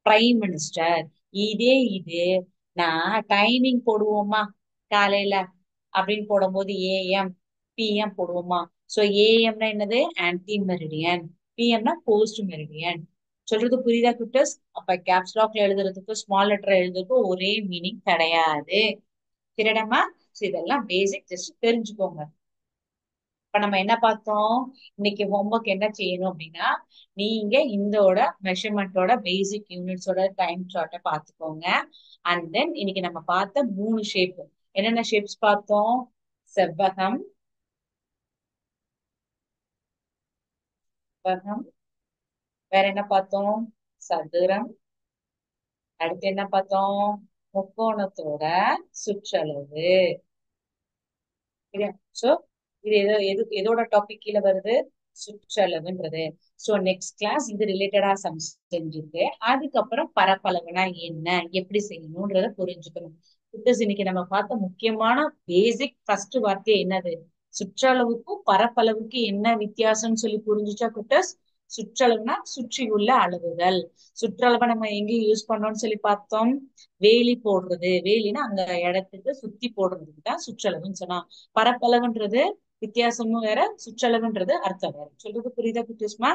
Prime minister. இதே இது நான் டைமிங் போடுவோமா காலையில அப்படின்னு போடும்போது ஏஎம் பிஎம் போடுவோமா? சோ ஏஎம்னா என்னது? Ante meridiem. பிஎம்னா போஸ்ட் மெரிடியன். சொல்றது புரியுதா குட்டஸ்? அப்ப கேப்ஸ் லாக்ல எழுதுறதுக்கும் ஸ்மால் லெட்டர் எழுதுறதுக்கும் ஒரே மீனிங் கிடையாது. சரிடாமா? இதெல்லாம் பேசிக், ஜஸ்ட் தெரிஞ்சுக்கோங்க. இப்ப நம்ம என்ன பார்த்தோம்? இன்னைக்கு ஹோம்ஒர்க் என்ன செய்யணும் அப்படின்னா, நீங்க இந்தோட மெஷர்மெண்டோட பேசிக் யூனிட்ஸோட டைம் சார்ட்டை பார்த்துக்கோங்க. அண்ட் தென் இன்னைக்கு நம்ம பார்த்த 3 ஷேப். என்னென்ன ஷேப்ஸ் பார்த்தோம்? செவ்வகம், செவ்வகம், வேற என்ன பார்த்தோம்? சதுரம். அடுத்து என்ன பார்த்தோம்? முக்கோணத்தோட சுற்றளவு. சோ இது எதோட டாபிக் கீழே வருது? சுற்றளவுன்றது. சோ நெக்ஸ்ட் கிளாஸ் இது ரிலேட்டடா சம் செஞ்சுட்டு அதுக்கப்புறம் பரப்பளவுனா என்ன, எப்படி செய்யணும்ன்றத புரிஞ்சுக்கணும். பிகாஸ் இன்னைக்கு நம்ம பார்த்த முக்கியமான பேசிக் ஃபர்ஸ்ட் வார்த்தை என்னது? சுற்றளவுக்கும் பரப்பளவுக்கு என்ன வித்தியாசம்னு சொல்லி புரிஞ்சுச்சா குட்டஸ்? சுற்றளவுனா சுற்றியுள்ள அளவுகள். சுற்றளவை நம்ம எங்க யூஸ் பண்ணோம்னு சொல்லி பார்த்தோம்? வேலி போடுறது. வேலினா அங்க இடத்துக்கு சுத்தி போடுறதுக்கு தான் சுற்றளவுன்னு சொன்னா. பரப்பளவுன்றது வித்தியாசமும் வேற, சுற்றளவுன்றது அர்த்தம் வேற. சொல்றது புரியுதா குட்டீஸ்மா?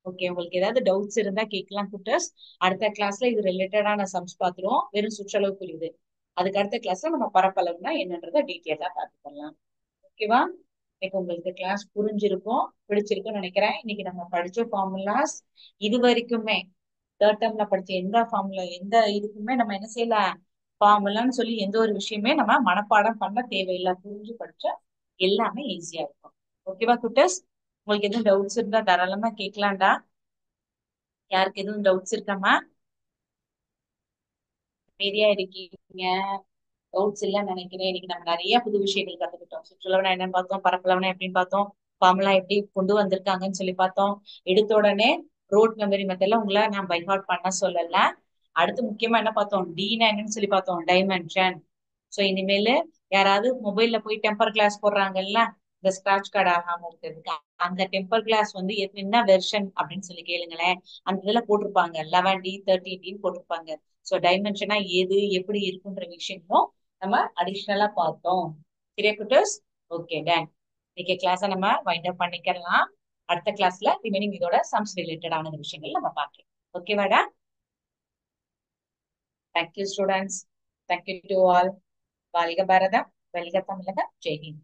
ஓகே, உங்களுக்கு ஏதாவது டவுட்ஸ் இருந்தா கேட்கலாம் குட்டஸ். அடுத்த கிளாஸ்ல இது ரிலேட்டடான சம்ஸ் பாத்துருவோம். வெறும் சுற்றளவு புரியுது. அதுக்கு அடுத்த கிளாஸ்ல நம்ம பரப்பளவுனா என்னன்றத டீட்டெயிலா பார்த்துக்கலாம். ஓகேவா? இன்னைக்கு உங்களுக்கு கிளாஸ் புரிஞ்சிருக்கும், பிடிச்சிருக்கும்னு நினைக்கிறேன். இன்னைக்கு நம்ம படிச்ச ஃபார்முலாஸ் இது வரைக்குமே தேர்ட் டேர்ம்ல படிச்ச எந்த ஃபார்முலா எந்த இதுக்குமே நம்ம என்ன செய்யல, ஃபார்முலான்னு சொல்லி எந்த ஒரு விஷயமே நம்ம மனப்பாடம் பண்ண தேவையில்லை. புரிஞ்சு படிச்சா எல்லாமே ஈஸியா இருக்கும். ஓகேவா குட்டஸ்? உங்களுக்கு எதுவும் டவுட்ஸ் இருந்தா தாராளமா கேட்கலாம்டா. யாருக்கு எதுவும் டவுட்ஸ் இருக்காமா? அமைதியா இருக்கீங்க. டவுட்ஸ் இல்லைன்னு நினைக்கிறேன். இன்னைக்கு நம்ம நிறைய புது விஷயங்கள் கத்துக்கிட்டோம். சுற்றுலாவினா என்னன்னு பார்த்தோம், பரப்பளவுனா எப்படின்னு பார்த்தோம், ஃபார்முலா எப்படி கொண்டு வந்திருக்காங்கன்னு சொல்லி பார்த்தோம். எடுத்த உடனே ரோட் மெமரி மெத்தட்ல உங்களை நான் பை ஹார்ட் பண்ண சொல்லல. அடுத்து முக்கியமா என்ன பார்த்தோம்? டீனா என்னன்னு சொல்லி பார்த்தோம், டைமென்ஷன். சோ இனிமேல் யாராவது மொபைல்ல போய் டெம்பர் கிளாஸ் போடுறாங்கல்ல, இந்த ஸ்கிராட்ச் கார்டு ஆகாம இருக்கிறதுக்கு, அந்த டெம்பர் கிளாஸ் வந்து என்ன வெர்ஷன் அப்படின்னு சொல்லி கேளுங்களேன். அந்த இதுல போட்டிருப்பாங்க 11D 13D போட்டிருப்பாங்க. சோ டைமென்ஷனா எது எப்படி இருக்குன்ற விஷயமும் நம்ம அடிஷ்னலா பார்த்தோம். சரியா குட்டர்ஸ்? Okay done. இன்னைக்கு கிளாஸ நம்ம வைண்ட் அப் பண்ணிக்கலாம். அடுத்த கிளாஸ்ல ரிமைனிங் இதோட சம்ஸ் ரிலேட்டடான விஷயங்கள் நம்ம பார்க்கலாம். ஓகேவாடா? Thank you students. Thank you to all. வாழ்க பாரதம், வெல்க தமிழகம், ஜெய்ஹிந்த்.